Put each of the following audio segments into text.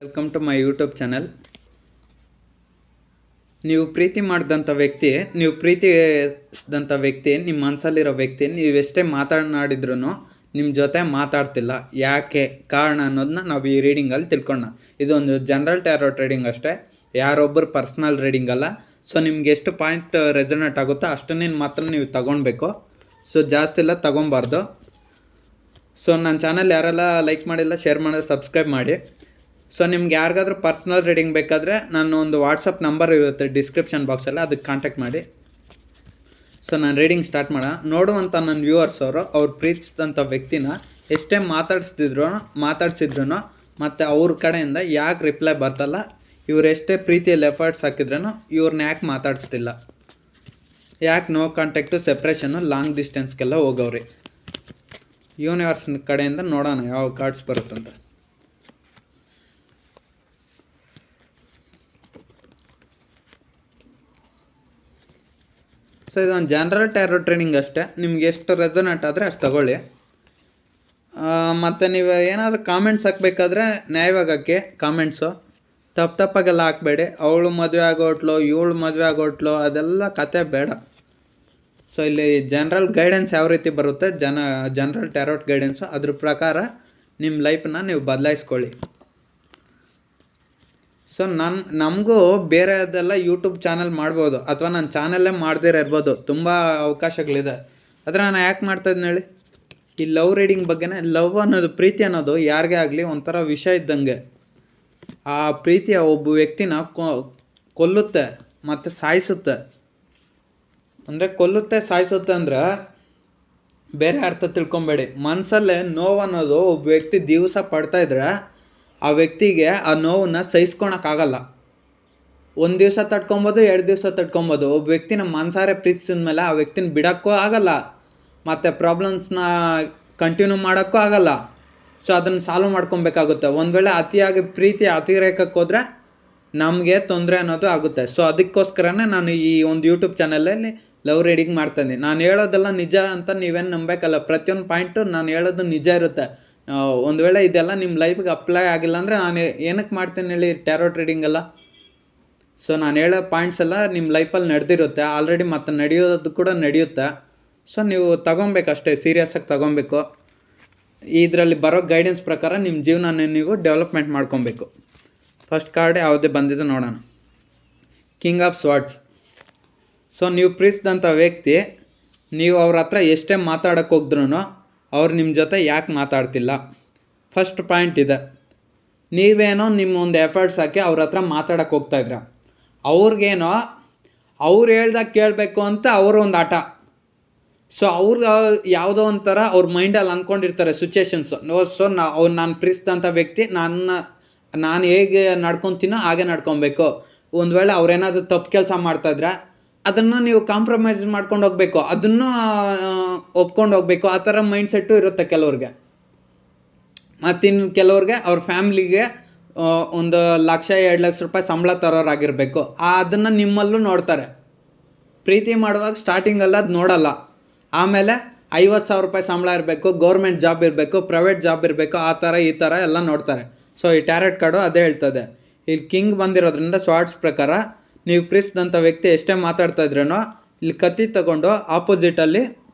Welcome to my YouTube channel. ನೀವು ಪ್ರೀತಿಸಿದಂಥ ವ್ಯಕ್ತಿ ನಿಮ್ಮ ಮನಸ್ಸಲ್ಲಿರೋ ವ್ಯಕ್ತಿ ನೀವೆಷ್ಟೇ ಮಾತನಾಡಿದ್ರೂ ನಿಮ್ಮ ಜೊತೆ ಮಾತಾಡ್ತಿಲ್ಲ, ಯಾಕೆ ಕಾರಣ ಅನ್ನೋದನ್ನ ನಾವು ಈ ರೀಡಿಂಗಲ್ಲಿ ತಿಳ್ಕೊಳ್ಳೋಣ. ಇದೊಂದು ಜನರಲ್ ಟ್ಯಾರೋ ಟ್ರೇಡಿಂಗ್ ಅಷ್ಟೇ, ಯಾರೊಬ್ಬರು ಪರ್ಸ್ನಲ್ ರೀಡಿಂಗ್ ಅಲ್ಲ. ಸೊ ನಿಮ್ಗೆ ಎಷ್ಟು ಪಾಯಿಂಟ್ ರೆಸನೇಟ್ ಆಗುತ್ತೋ ಅಷ್ಟನ್ನೇ ಮಾತ್ರ ನೀವು ತಗೊಳ್ಬೇಕು. ಸೊ ಜಾಸ್ತಿ ಎಲ್ಲ ತೊಗೊಬಾರ್ದು. ಸೊ ನನ್ನ ಚಾನಲ್ ಯಾರೆಲ್ಲ ಲೈಕ್ ಮಾಡಿಲ್ಲ, ಶೇರ್ ಮಾಡಿಲ್ಲ, ಸಬ್ಸ್ಕ್ರೈಬ್ ಮಾಡಿ. ಸೊ ನಿಮ್ಗೆ ಯಾರಿಗಾದ್ರೂ ಪರ್ಸ್ನಲ್ ರೀಡಿಂಗ್ ಬೇಕಾದರೆ ನಾನು ಒಂದು ವಾಟ್ಸಪ್ ನಂಬರ್ ಇರುತ್ತೆ ಡಿಸ್ಕ್ರಿಪ್ಷನ್ ಬಾಕ್ಸಲ್ಲಿ, ಅದಕ್ಕೆ ಕಾಂಟ್ಯಾಕ್ಟ್ ಮಾಡಿ. ಸೊ ನಾನು ರೀಡಿಂಗ್ ಸ್ಟಾರ್ಟ್ ಮಾಡೋಣ. ನೋಡುವಂಥ ನನ್ನ ವ್ಯೂವರ್ಸ್ ಅವ್ರು ಪ್ರೀತಿಸಿದಂಥ ವ್ಯಕ್ತಿನ ಎಷ್ಟೇ ಮಾತಾಡ್ಸಿದ್ರು ಮತ್ತು ಅವ್ರ ಕಡೆಯಿಂದ ಯಾಕೆ ರಿಪ್ಲೈ ಬರ್ತಲ್ಲ, ಇವ್ರು ಎಷ್ಟೇ ಪ್ರೀತಿಯಲ್ಲಿ ಎಫರ್ಟ್ಸ್ ಹಾಕಿದ್ರೂ ಇವ್ರನ್ನ ಯಾಕೆ ಮಾತಾಡಿಸ್ತಿಲ್ಲ, ಯಾಕೆ ನೋ ಕಾಂಟ್ಯಾಕ್ಟು, ಸೆಪ್ರೇಷನ್ನು, ಲಾಂಗ್ ಡಿಸ್ಟೆನ್ಸ್ಗೆಲ್ಲ ಹೋಗವ್ರಿ. ಯೂನಿವರ್ಸ್ ಕಡೆಯಿಂದ ನೋಡೋಣ ಯಾವ ಕಾರ್ಡ್ಸ್ ಬರುತ್ತಂತ. ಸೊ ಇದೊಂದು ಜನರಲ್ ಟ್ಯಾರೋ ಟ್ರೈನಿಂಗ್ ಅಷ್ಟೇ, ನಿಮ್ಗೆ ಎಷ್ಟು ರೆಸನೇಟ್ ಆದರೆ ಅಷ್ಟು ತಗೊಳ್ಳಿ. ಮತ್ತು ನೀವು ಏನಾದರೂ ಕಾಮೆಂಟ್ಸ್ ಹಾಕಬೇಕಾದ್ರೆ ನ್ಯಾಯವಾಗಿ ಹಾಕಿ ಕಾಮೆಂಟ್ಸು, ತಪ್ಪಾಗೆಲ್ಲ ಹಾಕಬೇಡಿ. ಅವಳು ಮದುವೆ ಆಗೋಟ್ಲು, ಇವಳು ಮದುವೆ ಆಗೋಟ್ಲು, ಅದೆಲ್ಲ ಕತೆ ಬೇಡ. ಸೊ ಇಲ್ಲಿ ಜನರಲ್ ಗೈಡೆನ್ಸ್ ಯಾವ ರೀತಿ ಬರುತ್ತೆ, ಜನರಲ್ ಟ್ಯಾರೋಟ್ ಗೈಡೆನ್ಸು, ಅದ್ರ ಪ್ರಕಾರ ನಿಮ್ಮ ಲೈಫನ್ನ ನೀವು ಬದಲಾಯಿಸ್ಕೊಳ್ಳಿ. ಸೊ ನಮಗೂ ಬೇರೆದೆಲ್ಲ ಯೂಟ್ಯೂಬ್ ಚಾನಲ್ ಮಾಡ್ಬೋದು, ಅಥವಾ ನನ್ನ ಚಾನಲ್ಲೇ ಮಾಡ್ದಿರ ಇರ್ಬೋದು, ತುಂಬ ಅವಕಾಶಗಳಿದೆ. ಆದರೆ ನಾನು ಯಾಕೆ ಮಾಡ್ತಾಯಿದ್ದೀನಿ ಹೇಳಿ, ಈ ಲವ್ ರೀಡಿಂಗ್ ಬಗ್ಗೆನೇ. ಲವ್ ಅನ್ನೋದು, ಪ್ರೀತಿ ಅನ್ನೋದು ಯಾರಿಗೇ ಆಗಲಿ ಒಂಥರ ವಿಷ ಇದ್ದಂಗೆ. ಆ ಪ್ರೀತಿಯ ಒಬ್ಬ ವ್ಯಕ್ತಿನ ಕೊಲ್ಲುತ್ತೆ ಮತ್ತು ಸಾಯಿಸುತ್ತೆ. ಅಂದರೆ ಕೊಲ್ಲುತ್ತೆ ಸಾಯಿಸುತ್ತೆ ಅಂದರೆ ಬೇರೆ ಅರ್ಥ ತಿಳ್ಕೊಬೇಡಿ. ಮನಸ್ಸಲ್ಲೇ ನೋವು ಅನ್ನೋದು ಒಬ್ಬ ವ್ಯಕ್ತಿ ದಿವಸ ಪಡ್ತಾಯಿದ್ರೆ ಆ ವ್ಯಕ್ತಿಗೆ ಆ ನೋವನ್ನು ಸಹಿಸ್ಕೊಳಕ್ಕಾಗಲ್ಲ. ಒಂದು ದಿವಸ ತಡ್ಕೊಬೋದು, 2 ದಿವಸ ತಡ್ಕೊಬೋದು. ಒಬ್ಬ ವ್ಯಕ್ತಿನ ಮನಸಾರೆ ಪ್ರೀತಿಸಿದ ಮೇಲೆ ಆ ವ್ಯಕ್ತಿನ ಬಿಡೋಕ್ಕೂ ಆಗಲ್ಲ, ಮತ್ತು ಪ್ರಾಬ್ಲಮ್ಸ್ನ ಕಂಟಿನ್ಯೂ ಮಾಡೋಕ್ಕೂ ಆಗಲ್ಲ. ಸೊ ಅದನ್ನು ಸಾಲ್ವ್ ಮಾಡ್ಕೊಬೇಕಾಗುತ್ತೆ. ಒಂದು ವೇಳೆ ಅತಿಯಾಗಿ ಪ್ರೀತಿ ಅತಿರೇಕಕ್ಕೆ ಹೋದರೆ ನಮಗೆ ತೊಂದರೆ ಅನ್ನೋದು ಆಗುತ್ತೆ. ಸೊ ಅದಕ್ಕೋಸ್ಕರನೇ ನಾನು ಈ ಒಂದು ಯೂಟ್ಯೂಬ್ ಚಾನಲಲ್ಲಿ ಲವ್ ರೀಡಿಂಗ್ ಮಾಡ್ತಾಯಿದ್ದೀನಿ. ನಾನು ಹೇಳೋದೆಲ್ಲ ನಿಜ ಅಂತ ನೀವೇನು ನಂಬೇಕಲ್ಲ. ಪ್ರತಿಯೊಂದು ಪಾಯಿಂಟು ನಾನು ಹೇಳೋದು ನಿಜ ಇರುತ್ತೆ. ಒಂದು ವೇಳೆ ಇದೆಲ್ಲ ನಿಮ್ಮ ಲೈಫಿಗೆ ಅಪ್ಲೈ ಆಗಿಲ್ಲ ಅಂದರೆ ನಾನು ಏನಕ್ಕೆ ಮಾಡ್ತೀನಿ ಹೇಳಿ ಟ್ಯಾರೋ ಟ್ರೇಡಿಂಗೆಲ್ಲ. ಸೊ ನಾನು ಹೇಳೋ ಪಾಯಿಂಟ್ಸ್ ಎಲ್ಲ ನಿಮ್ಮ ಲೈಫಲ್ಲಿ ನಡೆದಿರುತ್ತೆ ಆಲ್ರೆಡಿ, ಮತ್ತು ನಡೆಯೋದು ಕೂಡ ನಡೆಯುತ್ತೆ. ಸೊ ನೀವು ತಗೊಬೇಕಷ್ಟೇ, ಸೀರಿಯಸ್ಸಾಗಿ ತಗೊಬೇಕು. ಇದರಲ್ಲಿ ಬರೋ ಗೈಡೆನ್ಸ್ ಪ್ರಕಾರ ನಿಮ್ಮ ಜೀವನನ ನೀವು ಡೆವಲಪ್ಮೆಂಟ್ ಮಾಡ್ಕೊಬೇಕು. ಫಸ್ಟ್ ಕಾರ್ಡ್ ಯಾವುದೇ ಬಂದಿದೆ ನೋಡೋಣ. King of ಸ್ವಾರ್ಡ್ಸ್. ಸೊ ನೀವು ಪ್ರೀತಿಸಿದಂಥ ವ್ಯಕ್ತಿ, ನೀವು ಅವ್ರ ಹತ್ರ ಎಷ್ಟೇ ಮಾತಾಡೋಕ್ಕೆ ಹೋಗಿದ್ರೂ ಅವ್ರು ನಿಮ್ಮ ಜೊತೆ ಯಾಕೆ ಮಾತಾಡ್ತಿಲ್ಲ. ಫಸ್ಟ್ ಪಾಯಿಂಟ್ ಇದೆ, ನೀವೇನೋ ನಿಮ್ಮ ಒಂದು ಎಫರ್ಟ್ಸ್ ಹಾಕಿ ಅವ್ರ ಹತ್ರ ಮಾತಾಡೋಕ್ಕೆ ಹೋಗ್ತಾಯಿದ್ರ. ಅವ್ರಿಗೇನೋ ಅವ್ರು ಹೇಳ್ದಾಗ ಕೇಳಬೇಕು ಅಂತ ಅವರು ಒಂದು ಆಟ. ಸೊ ಅವ್ರಿಗೆ ಯಾವುದೋ ಒಂಥರ ಅವ್ರ ಮೈಂಡಲ್ಲಿ ಅಂದ್ಕೊಂಡಿರ್ತಾರೆ ಸಿಚುವೇಶನ್ಸು. ಸೊ ನಾನು ಪ್ರೀತಿಸಿದಂಥ ವ್ಯಕ್ತಿ ನಾನು ಹೇಗೆ ನಡ್ಕೊತೀನೋ ಹಾಗೆ ನಡ್ಕೊಬೇಕು. ಒಂದು ವೇಳೆ ಅವ್ರೇನಾದರೂ ತಪ್ಪು ಕೆಲಸ ಮಾಡ್ತಾಯಿದ್ರೆ ಅದನ್ನು ನೀವು ಕಾಂಪ್ರಮೈಸ್ ಮಾಡ್ಕೊಂಡು ಹೋಗಬೇಕು, ಅದನ್ನು ಒಪ್ಕೊಂಡು ಹೋಗಬೇಕು. ಆ ಥರ ಮೈಂಡ್ಸೆಟ್ಟು ಇರುತ್ತೆ ಕೆಲವ್ರಿಗೆ. ಮತ್ತಿನ್ನು ಕೆಲವ್ರಿಗೆ ಅವ್ರ ಫ್ಯಾಮ್ಲಿಗೆ ಒಂದು 1,00,000 2 ಲಕ್ಷ ರೂಪಾಯಿ ಸಂಬಳ ತರೋರಾಗಿರಬೇಕು, ಅದನ್ನು ನಿಮ್ಮಲ್ಲೂ ನೋಡ್ತಾರೆ. ಪ್ರೀತಿ ಮಾಡುವಾಗ ಸ್ಟಾರ್ಟಿಂಗಲ್ಲಿ ಅದು ನೋಡಲ್ಲ. ಆಮೇಲೆ 50,000 ರೂಪಾಯಿ ಸಂಬಳ ಇರಬೇಕು, ಗೌರ್ಮೆಂಟ್ ಜಾಬ್ ಇರಬೇಕು, ಪ್ರೈವೇಟ್ ಜಾಬ್ ಇರಬೇಕು, ಆ ಥರ ಈ ಥರ ಎಲ್ಲ ನೋಡ್ತಾರೆ. ಸೊ ಈ ಟ್ಯಾರೆಟ್ ಕಾರ್ಡು ಅದೇ ಹೇಳ್ತದೆ. ಇಲ್ಲಿ ಕಿಂಗ್ ಬಂದಿರೋದ್ರಿಂದ ಸ್ವಾರ್ಡ್ಸ್ ಪ್ರಕಾರ ನೀವು ಪ್ರೀತಿಸಿದಂಥ ವ್ಯಕ್ತಿ ಎಷ್ಟೇ ಮಾತಾಡ್ತಾ ಇದ್ರೂ ಇಲ್ಲಿ ಕತ್ತಿ ತಗೊಂಡು ಆಪೋಸಿಟಲ್ಲಿ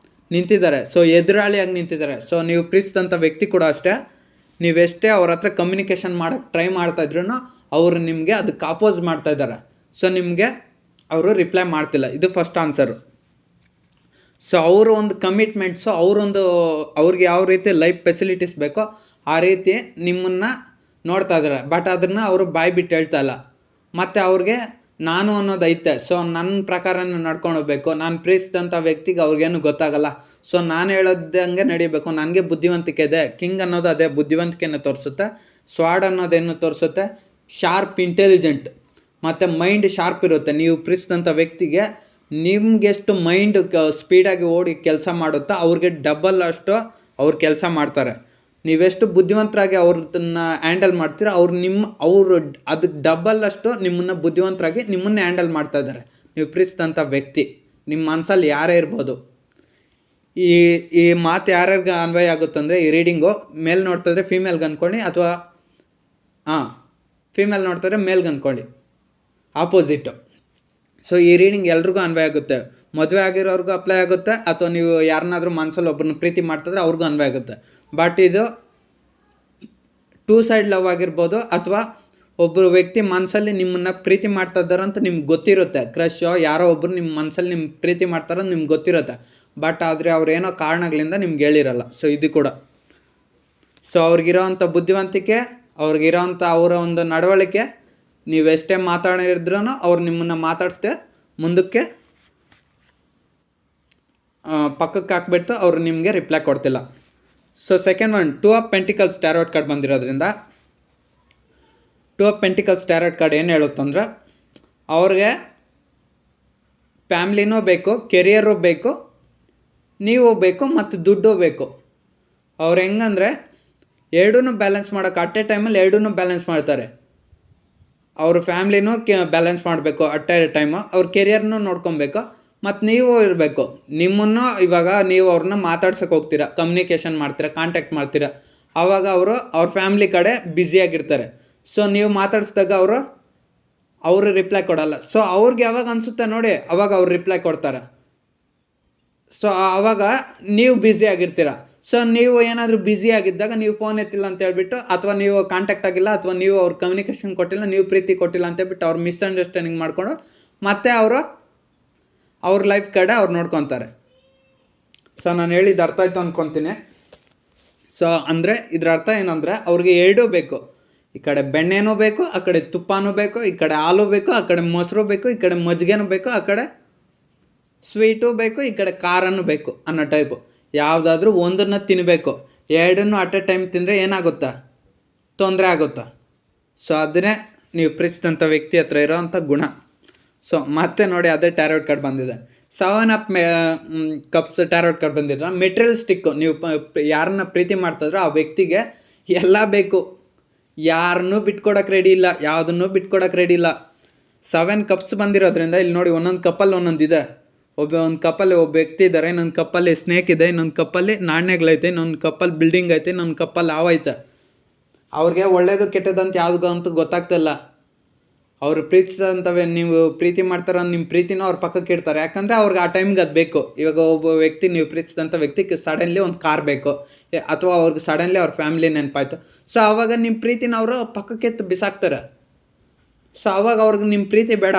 ನಿಂತಿದ್ದಾರೆ. ಸೊ ಎದುರಾಳಿಯಾಗಿ ನಿಂತಿದ್ದಾರೆ. ಸೊ ನೀವು ಪ್ರೀತಿಸಿದಂಥ ವ್ಯಕ್ತಿ ಕೂಡ ಅಷ್ಟೇ, ನೀವೆಷ್ಟೇ ಅವ್ರ ಹತ್ರ ಕಮ್ಯುನಿಕೇಷನ್ ಮಾಡೋಕ್ಕೆ ಟ್ರೈ ಮಾಡ್ತಾಯಿದ್ರೂ ಅವರು ನಿಮಗೆ ಅದಕ್ಕೆ ಅಪೋಸ್ ಮಾಡ್ತಾಯಿದ್ದಾರೆ. ಸೊ ನಿಮಗೆ ಅವರು ರಿಪ್ಲೈ ಮಾಡ್ತಿಲ್ಲ. ಇದು ಫಸ್ಟ್ ಆನ್ಸರು. ಸೊ ಅವರು ಒಂದು ಕಮಿಟ್ಮೆಂಟ್ಸು, ಅವ್ರಿಗೆ ಯಾವ ರೀತಿ ಲೈಫ್ ಫೆಸಿಲಿಟೀಸ್ ಬೇಕೋ ಆ ರೀತಿ ನಿಮ್ಮನ್ನು ನೋಡ್ತಾ ಇದ್ದಾರೆ. ಬಟ್ ಅದನ್ನು ಅವರು ಬಾಯಿ ಬಿಟ್ಟು ಹೇಳ್ತಾ ಇಲ್ಲ. ಮತ್ತು ಅವ್ರಿಗೆ ನಾನು ಅನ್ನೋದು ಐತೆ. ಸೊ ನನ್ನ ಪ್ರಕಾರನೇ ನಡ್ಕೊಂಡು ಹೋಗ್ಬೇಕು. ನಾನು ಪ್ರೀತಿಸಿದಂಥ ವ್ಯಕ್ತಿಗೆ ಅವ್ರಿಗೇನು ಗೊತ್ತಾಗಲ್ಲ. ಸೊ ನಾನು ಹೇಳೋದಂಗೆ ನಡಿಬೇಕು, ನನಗೆ ಬುದ್ಧಿವಂತಿಕೆ ಇದೆ. ಕಿಂಗ್ ಅನ್ನೋದು ಅದೇ ಬುದ್ಧಿವಂತಿಕೆಯನ್ನು ತೋರಿಸುತ್ತೆ. ಸ್ವಾರ್ಡ್ ಅನ್ನೋದೇನು ತೋರಿಸುತ್ತೆ, ಶಾರ್ಪ್, ಇಂಟೆಲಿಜೆಂಟ್ ಮತ್ತು ಮೈಂಡ್ ಶಾರ್ಪ್ ಇರುತ್ತೆ. ನೀವು ಪ್ರೀತಿಸಿದಂಥ ವ್ಯಕ್ತಿಗೆ ನಿಮಗೆಷ್ಟು ಮೈಂಡ್ ಸ್ಪೀಡಾಗಿ ಓಡಿ ಕೆಲಸ ಮಾಡುತ್ತೋ ಅವ್ರಿಗೆ ಡಬಲ್ ಅಷ್ಟು ಅವ್ರು ಕೆಲಸ ಮಾಡ್ತಾರೆ. ನೀವೆಷ್ಟು ಬುದ್ಧಿವಂತರಾಗಿ ಅವ್ರನ್ನ ಹ್ಯಾಂಡಲ್ ಮಾಡ್ತೀರೋ ಅವರು ಅದಕ್ಕೆ ಡಬಲ್ ಅಷ್ಟು ನಿಮ್ಮನ್ನು ಬುದ್ಧಿವಂತರಾಗಿ ನಿಮ್ಮನ್ನೇ ಹ್ಯಾಂಡಲ್ ಮಾಡ್ತಾ ಇದ್ದಾರೆ. ನೀವು ಪ್ರೀತಿಸಿದಂಥ ವ್ಯಕ್ತಿ ನಿಮ್ಮ ಮನಸ್ಸಲ್ಲಿ ಯಾರೇ ಇರ್ಬೋದು. ಈ ಮಾತು ಯಾರ್ಯಾರಿಗೆ ಅನ್ವಯ ಆಗುತ್ತಂದರೆ, ಈ ರೀಡಿಂಗು ಮೇಲ್ ನೋಡ್ತಾಯಿದ್ರೆ ಫೀಮೇಲ್ಗೆ ಅಂದ್ಕೊಳ್ಳಿ, ಅಥವಾ ಫೀಮೇಲ್ ನೋಡ್ತಾರೆ ಮೇಲ್ಗೆ ಅಂದ್ಕೊಳ್ಳಿ, ಆಪೋಸಿಟ್ಟು. ಸೊ ಈ ರೀಡಿಂಗ್ ಎಲ್ರಿಗೂ ಅನ್ವಯ ಆಗುತ್ತೆ. ಮದುವೆ ಆಗಿರೋರ್ಗೂ ಅಪ್ಲೈ ಆಗುತ್ತೆ, ಅಥವಾ ನೀವು ಯಾರನ್ನಾದ್ರೂ ಮನಸ್ಸಲ್ಲಿ ಒಬ್ಬರನ್ನ ಪ್ರೀತಿ ಮಾಡ್ತಿದ್ರೆ ಅವ್ರಿಗೂ ಅನ್ವಯ ಆಗುತ್ತೆ. ಬಟ್ ಇದು 2 ಸೈಡ್ ಲವ್ ಆಗಿರ್ಬೋದು, ಅಥವಾ ಒಬ್ಬರು ವ್ಯಕ್ತಿ ಮನಸ್ಸಲ್ಲಿ ನಿಮ್ಮನ್ನು ಪ್ರೀತಿ ಮಾಡ್ತಾ ಇದ್ದಾರಂತ ನಿಮ್ಗೆ ಗೊತ್ತಿರುತ್ತೆ. ಕ್ರಶೋ ಯಾರೋ ಒಬ್ಬರು ನಿಮ್ಮ ಮನಸ್ಸಲ್ಲಿ ನಿಮ್ಮ ಪ್ರೀತಿ ಮಾಡ್ತಾರಂತ ನಿಮ್ಗೆ ಗೊತ್ತಿರುತ್ತೆ. ಬಟ್ ಆದರೆ ಅವ್ರೇನೋ ಕಾರಣಗಳಿಂದ ನಿಮ್ಗೆ ಹೇಳಿರಲ್ಲ. ಸೊ ಇದು ಕೂಡ. ಸೊ ಅವ್ರಿಗಿರೋವಂಥ ಬುದ್ಧಿವಂತಿಕೆ, ಅವ್ರಿಗಿರೋವಂಥ ಅವರ ಒಂದು ನಡವಳಿಕೆ, ನೀವೆಷ್ಟೇ ಮಾತಾಡಿದ್ರೂ ಅವ್ರು ನಿಮ್ಮನ್ನು ಮಾತಾಡಿಸ್ದೆ ಮುಂದಕ್ಕೆ ಪಕ್ಕಕ್ಕೆ ಹಾಕ್ಬಿಟ್ಟು ಅವರು ನಿಮಗೆ ರಿಪ್ಲೈ ಕೊಡ್ತಿಲ್ಲ. So second one, 2 of pentacles tarot card ಬಂದಿರೋದ್ರಿಂದ 2 ಆಫ್ ಪೆಂಟಿಕಲ್ಸ್ ಟ್ಯಾರೋಟ್ ಕಾರ್ಡ್ ಏನು ಹೇಳುತ್ತಂದ್ರೆ, ಅವ್ರಿಗೆ ಫ್ಯಾಮ್ಲಿನೂ ಬೇಕು, ಕೆರಿಯರು ಬೇಕು, ನೀವು ಬೇಕು, ಮತ್ತು ದುಡ್ಡು ಬೇಕು. ಅವ್ರು ಹೆಂಗಂದರೆ ಎರಡೂ ಬ್ಯಾಲೆನ್ಸ್ ಮಾಡೋಕೆ ಅಟ್ ಎ ಟೈಮಲ್ಲಿ ಎರಡೂ ಬ್ಯಾಲೆನ್ಸ್ ಮಾಡ್ತಾರೆ. ಅವ್ರ ಫ್ಯಾಮ್ಲಿನೂ ಬ್ಯಾಲೆನ್ಸ್ ಮಾಡಬೇಕು ಅಟ್ ಎ ಟೈಮು, ಅವ್ರ ಕೆರಿಯರ್ನೂ ನೋಡ್ಕೊಬೇಕು, ಮತ್ತು ನೀವು ಇರಬೇಕು. ನಿಮ್ಮನ್ನು ಇವಾಗ ನೀವು ಅವ್ರನ್ನ ಮಾತಾಡ್ಸೋಕೆ ಹೋಗ್ತೀರಾ, ಕಮ್ಯುನಿಕೇಷನ್ ಮಾಡ್ತೀರಾ, ಕಾಂಟ್ಯಾಕ್ಟ್ ಮಾಡ್ತೀರಾ, ಆವಾಗ ಅವ್ರ ಫ್ಯಾಮ್ಲಿ ಕಡೆ ಬ್ಯುಸಿಯಾಗಿರ್ತಾರೆ. ಸೊ ನೀವು ಮಾತಾಡಿಸಿದಾಗ ಅವರು ರಿಪ್ಲೈ ಕೊಡಲ್ಲ. ಸೊ ಅವ್ರಿಗೆ ಯಾವಾಗ ಅನಿಸುತ್ತೆ ನೋಡಿ, ಅವಾಗ ಅವ್ರು ರಿಪ್ಲೈ ಕೊಡ್ತಾರೆ. ಸೊ ಆವಾಗ ನೀವು ಬ್ಯುಸಿಯಾಗಿರ್ತೀರ. ಸೊ ನೀವು ಏನಾದರೂ ಬ್ಯುಸಿಯಾಗಿದ್ದಾಗ ನೀವು ಫೋನ್ ಎತ್ತಿಲ್ಲ ಅಂತ ಹೇಳ್ಬಿಟ್ಟು, ಅಥವಾ ನೀವು ಕಾಂಟ್ಯಾಕ್ಟ್ ಆಗಿಲ್ಲ, ಅಥವಾ ನೀವು ಅವ್ರ ಕಮ್ಯುನಿಕೇಷನ್ ಕೊಟ್ಟಿಲ್ಲ, ನೀವು ಪ್ರೀತಿ ಕೊಟ್ಟಿಲ್ಲ ಅಂತ ಹೇಳ್ಬಿಟ್ಟು ಅವ್ರು ಮಿಸ್ಅಂಡರ್ಸ್ಟ್ಯಾಂಡಿಂಗ್ ಮಾಡಿಕೊಂಡು ಮತ್ತೆ ಅವ್ರ ಲೈಫ್ ಕಡೆ ಅವ್ರು ನೋಡ್ಕೊತಾರೆ. ಸೊ ನಾನು ಹೇಳಿದ್ದು ಅರ್ಥ ಆಯಿತು ಅಂದ್ಕೊತೀನಿ. ಸೊ ಅಂದರೆ ಇದ್ರ ಅರ್ಥ ಏನಂದರೆ, ಅವ್ರಿಗೆ ಎರಡೂ ಬೇಕು. ಈ ಕಡೆ ಬೆಣ್ಣೆನೂ ಬೇಕು, ಆ ಕಡೆ ತುಪ್ಪನೂ ಬೇಕು, ಈ ಕಡೆ ಹಾಲು ಬೇಕು, ಆ ಕಡೆ ಮೊಸರು ಬೇಕು, ಈ ಕಡೆ ಮಜ್ಜಿಗೆನೂ ಬೇಕು, ಆ ಕಡೆ ಸ್ವೀಟು ಬೇಕು, ಈ ಕಡೆ ಖಾರನೂ ಬೇಕು ಅನ್ನೋ ಟೈಪು. ಯಾವುದಾದ್ರೂ ಒಂದನ್ನು ತಿನ್ನಬೇಕು. ಎರಡನ್ನೂ ಅಟ್ ಎ ಟೈಮ್ ತಿಂದರೆ ಏನಾಗುತ್ತಾ, ತೊಂದರೆ ಆಗುತ್ತಾ. ಸೊ ಅದನ್ನೇ ನೀವು ಪ್ರೀತಿಸಿದಂಥ ವ್ಯಕ್ತಿ ಹತ್ರ ಇರೋವಂಥ ಗುಣ. ಸೊ ಮತ್ತೆ ನೋಡಿ, ಅದೇ ಟ್ಯಾರೋಟ್ ಕಾರ್ಡ್ ಬಂದಿದೆ. 7 ಆಫ್ ಕಪ್ಸ್ ಟ್ಯಾರೋಟ್ ಕಾರ್ಡ್ ಬಂದಿದ್ರೆ, ಮೆಟೀರಿಯಲಿಸ್ಟಿಕ್ಕು. ನೀವು ಯಾರನ್ನ ಪ್ರೀತಿ ಮಾಡ್ತಾಯಿದ್ರೋ ಆ ವ್ಯಕ್ತಿಗೆ ಎಲ್ಲ ಬೇಕು, ಯಾರನ್ನೂ ಬಿಟ್ಕೊಡೋಕೆ ರೆಡಿ ಇಲ್ಲ, ಯಾವುದನ್ನೂ ಬಿಟ್ಕೊಡೋಕೆ ರೆಡಿ ಇಲ್ಲ. 7 ಕಪ್ಸ್ ಬಂದಿರೋದ್ರಿಂದ ಇಲ್ಲಿ ನೋಡಿ, ಒಂದೊಂದು ಕಪ್ಪಲ್ಲಿ ಒಂದೊಂದಿದೆ. ಒಂದು ಕಪ್ಪಲ್ಲಿ ಒಬ್ಬ ವ್ಯಕ್ತಿ ಇದ್ದಾರೆ, ಇನ್ನೊಂದು ಕಪ್ಪಲ್ಲಿ ಸ್ನೇಕ್ ಇದೆ, ಇನ್ನೊಂದು ಕಪ್ಪಲ್ಲಿ ನಾಣ್ಯಗಳೈತೆ, ಇನ್ನೊಂದು ಕಪ್ಪಲ್ಲಿ ಬಿಲ್ಡಿಂಗ್ ಐತೆ, ಇನ್ನೊಂದು ಕಪ್ಪಲ್ಲಿ ಹಾವೈತೆ. ಅವ್ರಿಗೆ ಒಳ್ಳೇದು ಕೆಟ್ಟದಂತ ಯಾವುದೂ ಅಂತೂ ಗೊತ್ತಾಗ್ತಿಲ್ಲ. ಅವ್ರು ಪ್ರೀತಿಸಿದಂಥವೇ, ನೀವು ಪ್ರೀತಿ ಮಾಡ್ತಾರ ನಿಮ್ಮ ಪ್ರೀತಿನೂ ಅವ್ರ ಪಕ್ಕಕ್ಕೆ ಇಡ್ತಾರೆ. ಯಾಕಂದರೆ ಅವ್ರಿಗೆ ಆ ಟೈಮ್ಗೆ ಅದು ಬೇಕು. ಇವಾಗ ಒಬ್ಬ ವ್ಯಕ್ತಿ, ನೀವು ಪ್ರೀತಿಸಿದಂಥ ವ್ಯಕ್ತಿಗೆ ಸಡನ್ಲಿ ಒಂದು ಕಾರ್ ಬೇಕು, ಅಥವಾ ಅವ್ರಿಗೆ ಸಡನ್ಲಿ ಅವ್ರ ಫ್ಯಾಮಿಲಿ ನೆನಪಾಯ್ತು. ಸೊ ಆವಾಗ ನಿಮ್ಮ ಪ್ರೀತಿನ ಅವರು ಪಕ್ಕಕ್ಕೆ ಎತ್ತು ಬಿಸಾಕ್ತಾರೆ. ಸೊ ಆವಾಗ ಅವ್ರಿಗೆ ನಿಮ್ಮ ಪ್ರೀತಿ ಬೇಡ,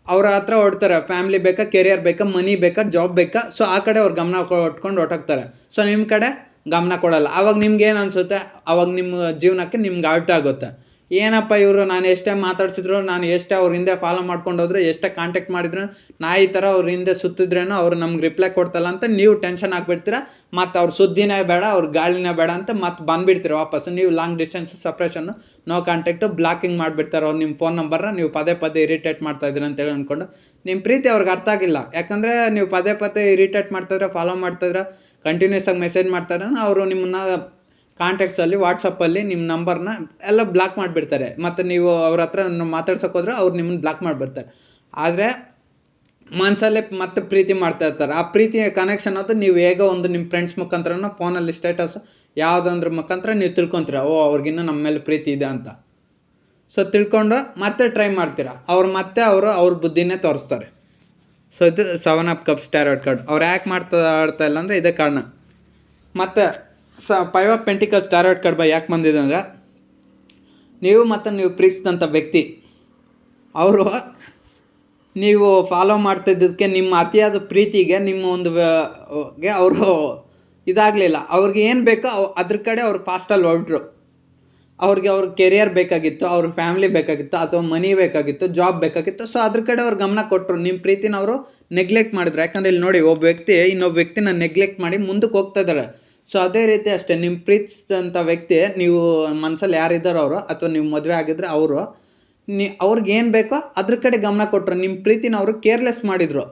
ಅವ್ರ ಹತ್ರ ಹೊಡ್ತಾರೆ. ಫ್ಯಾಮ್ಲಿ ಬೇಕಾ, ಕೆರಿಯರ್ ಬೇಕಾ, ಮನಿ ಬೇಕಾ, ಜಾಬ್ ಬೇಕಾ. ಸೊ ಆ ಕಡೆ ಅವ್ರು ಗಮನ ಕೊಟ್ಕೊಂಡು ಹೊರಟಾಗ್ತಾರೆ. ಸೊ ನಿಮ್ಮ ಕಡೆ ಗಮನ ಕೊಡಲ್ಲ. ಆವಾಗ ನಿಮ್ಗೆ ಏನು ಅನಿಸುತ್ತೆ, ಆವಾಗ ನಿಮ್ಮ ಜೀವನಕ್ಕೆ ನಿಮ್ಗೆ ಅರ್ಥ ಆಗುತ್ತೆ, ಏನಪ್ಪ ಇವರು, ನಾನು ಎಷ್ಟೇ ಮಾತಾಡ್ಸಿದ್ರು, ನಾನು ಎಷ್ಟೇ ಅವ್ರ ಹಿಂದೆ ಫಾಲೋ ಮಾಡ್ಕೊಂಡು ಹೋದ್ರೆ, ಎಷ್ಟೇ ಕಾಂಟ್ಯಾಕ್ಟ್ ಮಾಡಿದ್ರು, ನಾಯಿ ಥರ ಅವ್ರ ಹಿಂದೆ ಸುತ್ತಿದ್ರೇನೋ ಅವ್ರು ನಮ್ಗೆ ರಿಪ್ಲೈ ಕೊಡ್ತಲ್ಲ ಅಂತ ನೀವು ಟೆನ್ಷನ್ ಆಗಿಬಿಡ್ತೀರ. ಮತ್ತು ಅವ್ರ ಸುದ್ದಿನೇ ಬೇಡ, ಅವ್ರ ಗಾಳಿನೇ ಬೇಡ ಅಂತ ಮತ್ತೆ ಬಂದುಬಿಡ್ತೀರ ವಾಪಸ್ಸು. ನೀವು long distance separation, no contact, blocking ಮಾಡಿಬಿಡ್ತಾರೆ ಅವ್ರು ನಿಮ್ಮ ಫೋನ್ ನಂಬರ್ನ. ನೀವು ಪದೇ ಪದೇ ಇರಿಟೇಟ್ ಮಾಡ್ತಾಯಿದ್ದೀರ ಅಂತೇಳಿ ಅಂದ್ಕೊಂಡು ನಿಮ್ಮ ಪ್ರೀತಿ ಅವ್ರಿಗೆ ಅರ್ಥ ಆಗಿಲ್ಲ. ಯಾಕಂದರೆ ನೀವು ಪದೇ ಪದೇ ಇರಿಟೇಟ್ ಮಾಡ್ತಾಯಿದ್ರೆ, ಫಾಲೋ ಮಾಡ್ತಾಯಿದ್ರೆ, ಕಂಟಿನ್ಯೂಸ್ ಆಗಿ ಮೆಸೇಜ್ ಮಾಡ್ತಾರೆ, ಅವರು ನಿಮ್ಮನ್ನ ಕಾಂಟ್ಯಾಕ್ಟ್ಸಲ್ಲಿ ವಾಟ್ಸಪ್ಪಲ್ಲಿ ನಿಮ್ಮ ನಂಬರ್ನ ಎಲ್ಲ ಬ್ಲಾಕ್ ಮಾಡಿಬಿಡ್ತಾರೆ. ಮತ್ತು ನೀವು ಅವ್ರ ಹತ್ರ ಮಾತಾಡ್ಸೋಕೆ ಹೋದ್ರೆ ಅವ್ರು ನಿಮ್ಮನ್ನು ಬ್ಲಾಕ್ ಮಾಡಿಬಿಡ್ತಾರೆ. ಆದರೆ ಮನಸ್ಸಲ್ಲೇ ಮತ್ತೆ ಪ್ರೀತಿ ಮಾಡ್ತಾ ಇರ್ತಾರೆ. ಆ ಪ್ರೀತಿಯ ಕನೆಕ್ಷನ್ ಅದು ನೀವು ಹೇಗೋ ಒಂದು ನಿಮ್ಮ ಫ್ರೆಂಡ್ಸ್ ಮುಖಾಂತರನೋ, ಫೋನಲ್ಲಿ ಸ್ಟೇಟಸ್ ಯಾವುದಂದ್ರ ಮುಖಾಂತರ ನೀವು ತಿಳ್ಕೊತೀರ, ಓ ಅವ್ರಿಗಿನ್ನೂ ನಮ್ಮ ಮೇಲೆ ಪ್ರೀತಿ ಇದೆ ಅಂತ. ಸೊ ತಿಳ್ಕೊಂಡು ಮತ್ತೆ ಟ್ರೈ ಮಾಡ್ತೀರಾ, ಮತ್ತೆ ಅವ್ರ ಬುದ್ಧಿನೇ ತೋರಿಸ್ತಾರೆ. ಸೊ ಇದು 7 ಆಫ್ ಕಪ್ಸ್ ಟ್ಯಾರೋಟ್ ಕಾರ್ಡ್. ಅವ್ರು ಯಾಕೆ ಆಡ್ತಾ ಇಲ್ಲ ಅಂದರೆ ಇದೇ ಕಾರಣ. ಮತ್ತು 5 ಆಫ್ ಪೆಂಟಿಕಲ್ಸ್ ಟ್ಯಾರೋಟ್ ಕಾರ್ಡ್ ಯಾಕೆ ಬಂದಿದೆ ಅಂದರೆ, ನೀವು ಪ್ರೀತಿಸಿದಂಥ ವ್ಯಕ್ತಿ ಅವರು ನೀವು ಫಾಲೋ ಮಾಡ್ತಾಯಿದ್ದಕ್ಕೆ, ನಿಮ್ಮ ಅತಿಯಾದ ಪ್ರೀತಿಗೆ ನಿಮ್ಮ ಒಂದು ಅವರು ಇದಾಗಲಿಲ್ಲ. ಅವ್ರಿಗೆ ಏನು ಬೇಕೋ ಅದ್ರ ಕಡೆ ಅವ್ರು ಫಾಸ್ಟಲ್ಲಿ ಹೊರಟ್ರು. ಅವ್ರಿಗೆ ಅವ್ರ ಕೆರಿಯರ್ ಬೇಕಾಗಿತ್ತು, ಅವ್ರ ಫ್ಯಾಮ್ಲಿ ಬೇಕಾಗಿತ್ತು, ಅಥವಾ ಮನಿ ಬೇಕಾಗಿತ್ತು, ಜಾಬ್ ಬೇಕಾಗಿತ್ತು. ಸೊ ಅದ್ರ ಕಡೆ ಅವ್ರು ಗಮನ ಕೊಟ್ಟರು. ನಿಮ್ಮ ಪ್ರೀತಿನ ಅವರು ನೆಗ್ಲೆಕ್ಟ್ ಮಾಡಿದ್ರು. ಯಾಕಂದರೆ ಇಲ್ಲಿ ನೋಡಿ, ಒಬ್ಬ ವ್ಯಕ್ತಿ ಇನ್ನೊಬ್ಬ ವ್ಯಕ್ತಿನ ನೆಗ್ಲೆಕ್ಟ್ ಮಾಡಿ ಮುಂದಕ್ಕೆ ಹೋಗ್ತಾ ಇದ್ದಾರೆ. ಸೊ ಅದೇ ರೀತಿ ಅಷ್ಟೇ, ನಿಮ್ಮ ಪ್ರೀತಿಸಿದಂಥ ವ್ಯಕ್ತಿ, ನೀವು ಮನಸ್ಸಲ್ಲಿ ಯಾರಿದ್ದಾರೋ ಅವರು, ಅಥವಾ ನೀವು ಮದುವೆ ಆಗಿದ್ರೆ ಅವರು, ಅವ್ರಿಗೇನು ಬೇಕೋ ಅದ್ರ ಕಡೆ ಗಮನ ಕೊಟ್ಟರು. ನಿಮ್ಮ ಪ್ರೀತಿನ ಅವರು ಕೇರ್ಲೆಸ್ ಮಾಡಿದರು.